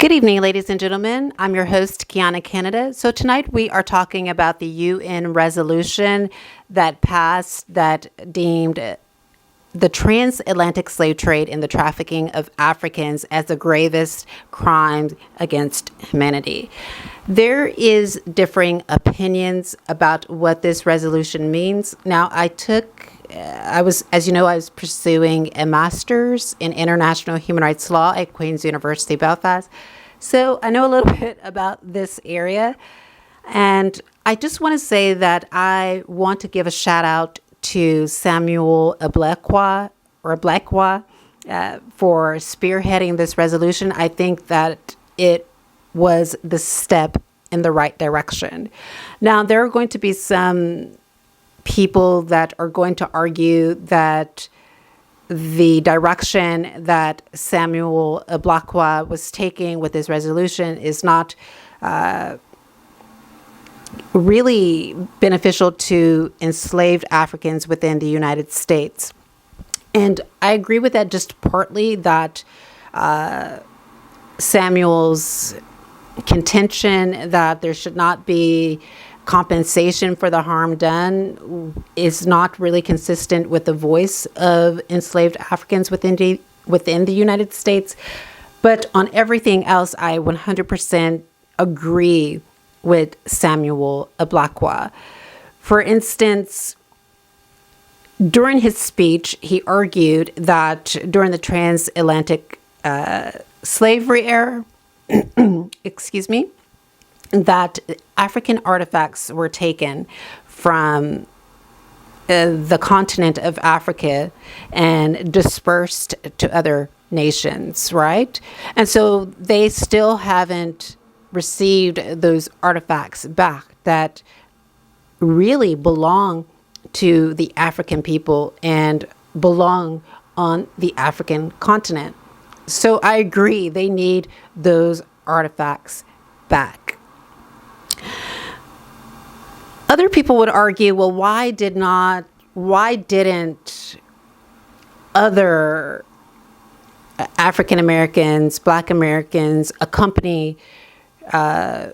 Good evening, ladies and gentlemen. I'm your host, Kiana Canada. So tonight we are talking about the UN resolution that passed that deemed the transatlantic slave trade and the trafficking of Africans as the gravest crime against humanity. There is differing opinions about what this resolution means. Now, I was pursuing a master's in international human rights law at Queen's University, Belfast. So I know a little bit about this area. And I just want to say that I want to give a shout out to Samuel Ablakwa for spearheading this resolution. I think that it was the step in the right direction. Now, there are going to be some people that are going to argue that the direction that Samuel Ablakwa was taking with this resolution is not really beneficial to enslaved Africans within the United States. And I agree with that just partly, that Samuel's contention that there should not be compensation for the harm done is not really consistent with the voice of enslaved Africans within the United States. But on everything else, I 100% agree with Samuel Ablakwa. For instance, during his speech, he argued that during the transatlantic slavery era, that African artifacts were taken from the continent of Africa and dispersed to other nations, right? And so they still haven't received those artifacts back that really belong to the African people and belong on the African continent. So I agree, they need those artifacts back. Other people would argue, well, why didn't other African Americans, Black Americans accompany the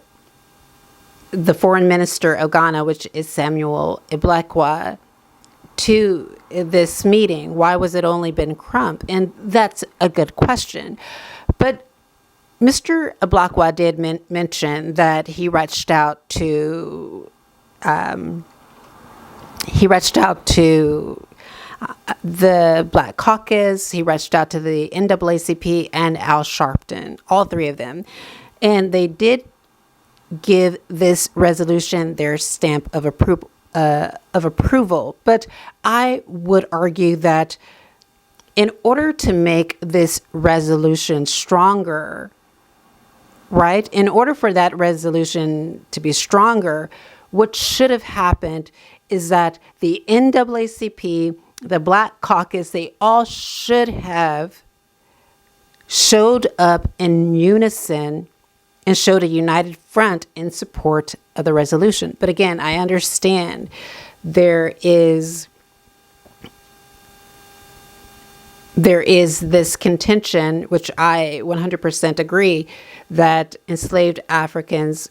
foreign minister of Ghana, which is Samuel Ablakwa, to this meeting? Why was it only Ben Crump? And that's a good question. But Mr. Ablakwa did mention that he reached out to the Black Caucus, he reached out to the NAACP and Al Sharpton, all three of them. And they did give this resolution their stamp of approval. But I would argue that in order to make this resolution stronger, right? In order for that resolution to be stronger, what should have happened is that the NAACP, the Black Caucus, they all should have showed up in unison and showed a united front in support of the resolution. But again, I understand there is this contention, which I 100% agree, that enslaved Africans,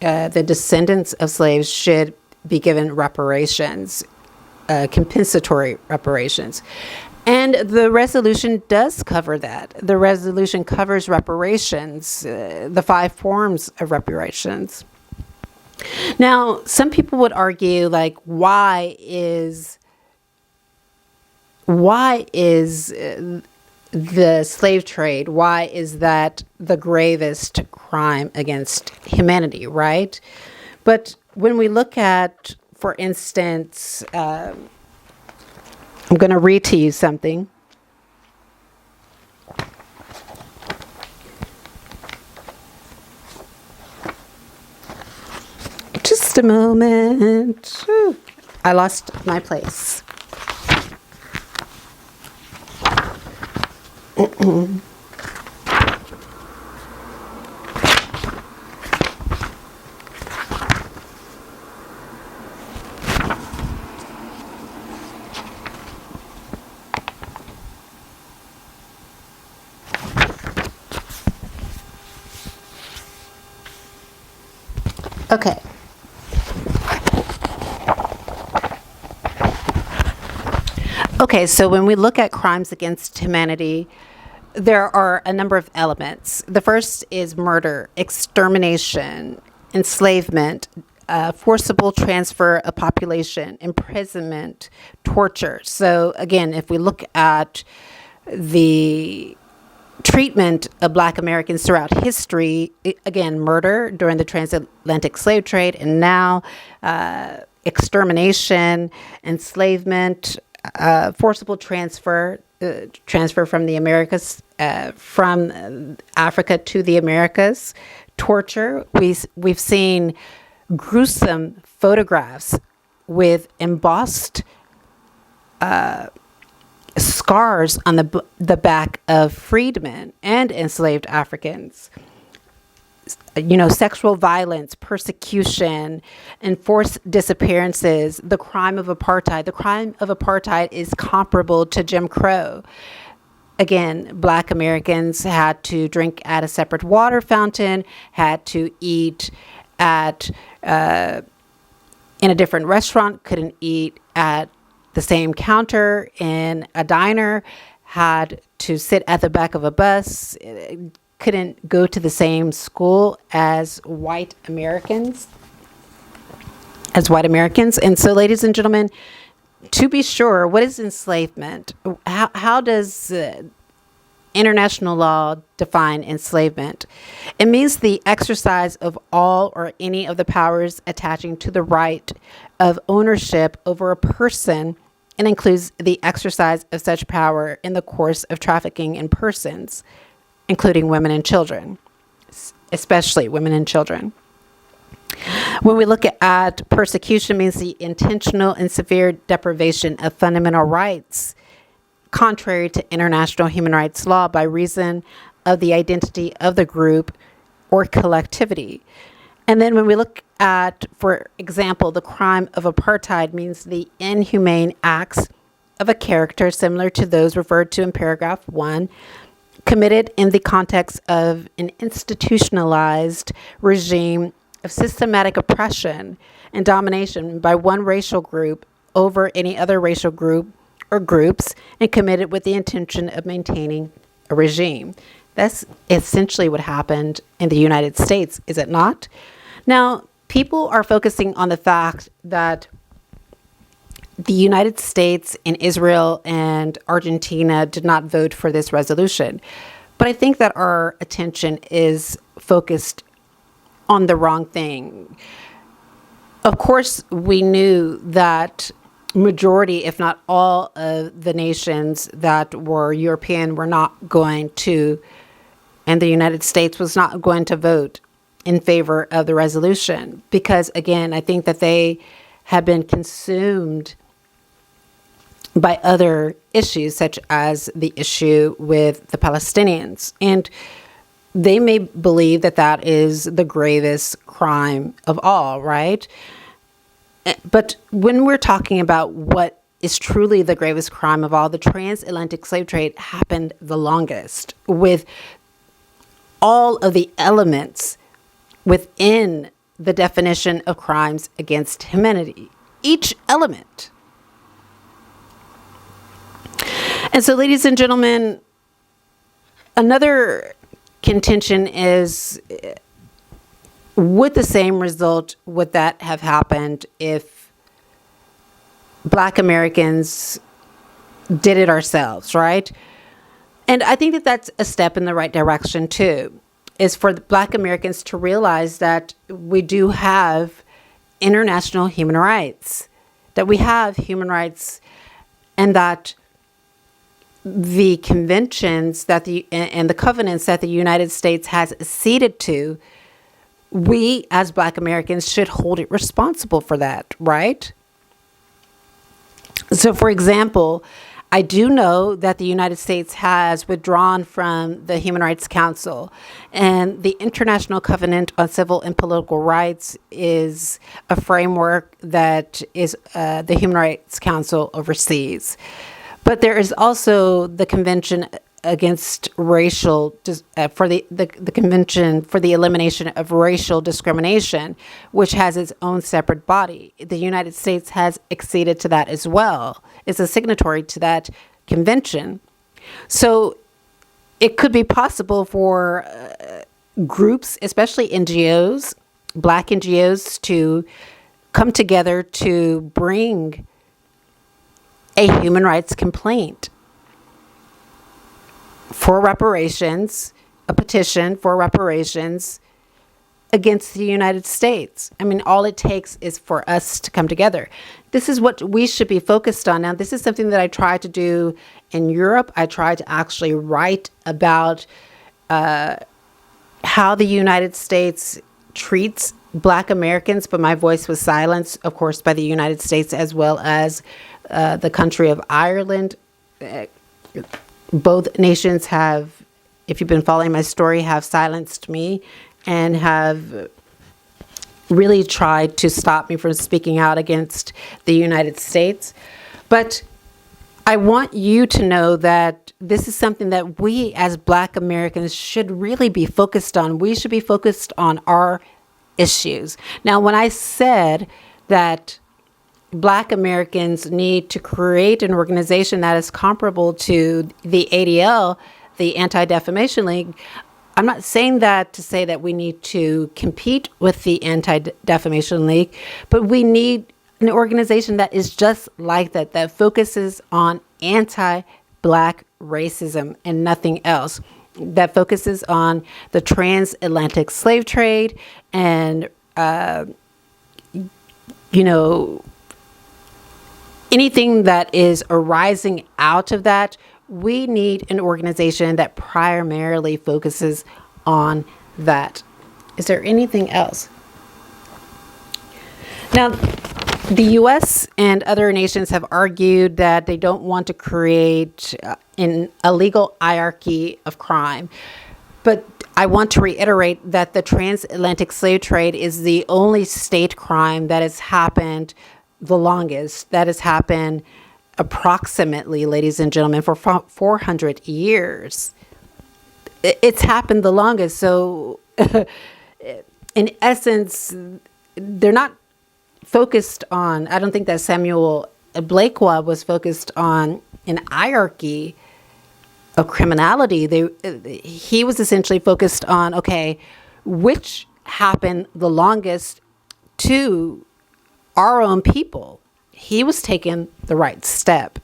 the descendants of slaves, should be given reparations, compensatory reparations. And the resolution does cover that. The resolution covers reparations, the 5 forms of reparations. Now, some people would argue, like, why is the slave trade, why is that the gravest crime against humanity, right? But when we look at, for instance, I'm going to read to you something. Just a moment. I lost my place. Okay. Okay, so when we look at crimes against humanity, there are a number of elements. The first is murder, extermination, enslavement, forcible transfer of population, imprisonment, torture. So again, if we look at the treatment of Black Americans throughout history, again, murder during the transatlantic slave trade, and now extermination, enslavement, forcible transfer from the Americas, from Africa to the Americas, torture. We've seen gruesome photographs with embossed scars on the back of freedmen and enslaved Africans. Sexual violence, persecution, enforced disappearances, the crime of apartheid. The crime of apartheid is comparable to Jim Crow. Again, Black Americans had to drink at a separate water fountain, had to eat at in a different restaurant, couldn't eat at the same counter in a diner, had to sit at the back of a bus, couldn't go to the same school as white Americans. And so, ladies and gentlemen, to be sure, what is enslavement? How does international law define enslavement? It means the exercise of all or any of the powers attaching to the right of ownership over a person, and includes the exercise of such power in the course of trafficking in persons, including women and children, especially women and children. When we look at persecution, means the intentional and severe deprivation of fundamental rights contrary to international human rights law by reason of the identity of the group or collectivity. And then when we look at, for example, the crime of apartheid, means the inhumane acts of a character similar to those referred to in paragraph 1, committed in the context of an institutionalized regime of systematic oppression and domination by one racial group over any other racial group or groups, and committed with the intention of maintaining a regime. That's essentially what happened in the United States, is it not? Now, people are focusing on the fact that the United States and Israel and Argentina did not vote for this resolution. But I think that our attention is focused on the wrong thing. Of course, we knew that majority, if not all, of the nations that were European were not going to, and the United States was not going to vote in favor of the resolution. Because, again, I think that they have been consumed by other issues, such as the issue with the Palestinians. And they may believe that that is the gravest crime of all, right? But when we're talking about what is truly the gravest crime of all, the transatlantic slave trade happened the longest, with all of the elements within the definition of crimes against humanity. Each element. And so, ladies and gentlemen, another contention is, would the same result, would that have happened if Black Americans did it ourselves, right? And I think that that's a step in the right direction too, is for the Black Americans to realize that we do have international human rights, that we have human rights, and that the conventions that and the covenants that the United States has acceded to, we as Black Americans should hold it responsible for that, right? So, for example, I do know that the United States has withdrawn from the Human Rights Council, and the International Covenant on Civil and Political Rights is a framework that is the Human Rights Council oversees. But there is also the Convention against racial, for the Convention for the Elimination of Racial Discrimination, which has its own separate body. The United States has acceded to that as well. It's a signatory to that convention. So it could be possible for groups, especially NGOs, Black NGOs, to come together to bring a human rights complaint for reparations, a petition for reparations against the United States. I mean, all it takes is for us to come together. This is what we should be focused on. Now, this is something that I try to do in Europe. I try to actually write about how the United States treats Black Americans, but my voice was silenced, of course, by the United States as well as the country of Ireland. Both nations have, if you've been following my story, have silenced me and have really tried to stop me from speaking out against the United States. But I want you to know that this is something that we as Black Americans should really be focused on. We should be focused on our issues. Now, when I said that Black Americans need to create an organization that is comparable to the ADL, the Anti-Defamation League, I'm not saying that to say that we need to compete with the Anti-Defamation League, but we need an organization that is just like that, that focuses on anti-Black racism and nothing else, that focuses on the transatlantic slave trade and, anything that is arising out of that. We need an organization that primarily focuses on that. Is there anything else? Now, the U.S. and other nations have argued that they don't want to create a legal hierarchy of crime. But I want to reiterate that the transatlantic slave trade is the only state crime that has happened the longest, that has happened approximately, ladies and gentlemen, for 400 years. It's happened the longest. So in essence, they're not focused on, I don't think that Samuel Ablakwa was focused on an hierarchy of criminality. He was essentially focused on, okay, which happened the longest to our own people. He was taking the right step.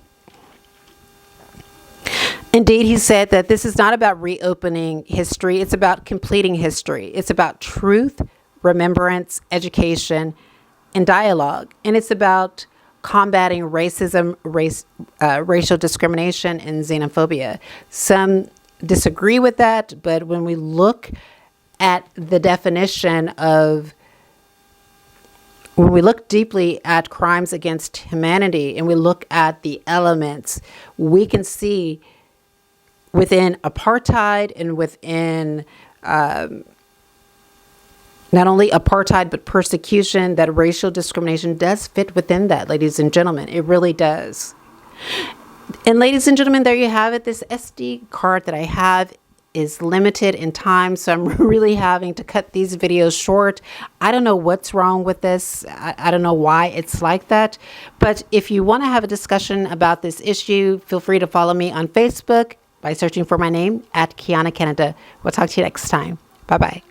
Indeed, he said that this is not about reopening history. It's about completing history. It's about truth, remembrance, education, and dialogue. And it's about combating racism, racial discrimination, and xenophobia. Some disagree with that, but when we look at the definition of, when we look deeply at crimes against humanity and we look at the elements, we can see within apartheid and within not only apartheid, but persecution, that racial discrimination does fit within that, ladies and gentlemen. It really does. And ladies and gentlemen, there you have it. This SD card that I have is limited in time, so I'm really having to cut these videos short. I don't know what's wrong with this. I don't know why it's like that. But if you want to have a discussion about this issue, feel free to follow me on Facebook by searching for my name at Kiana Canada. We'll talk to you next time. Bye-bye.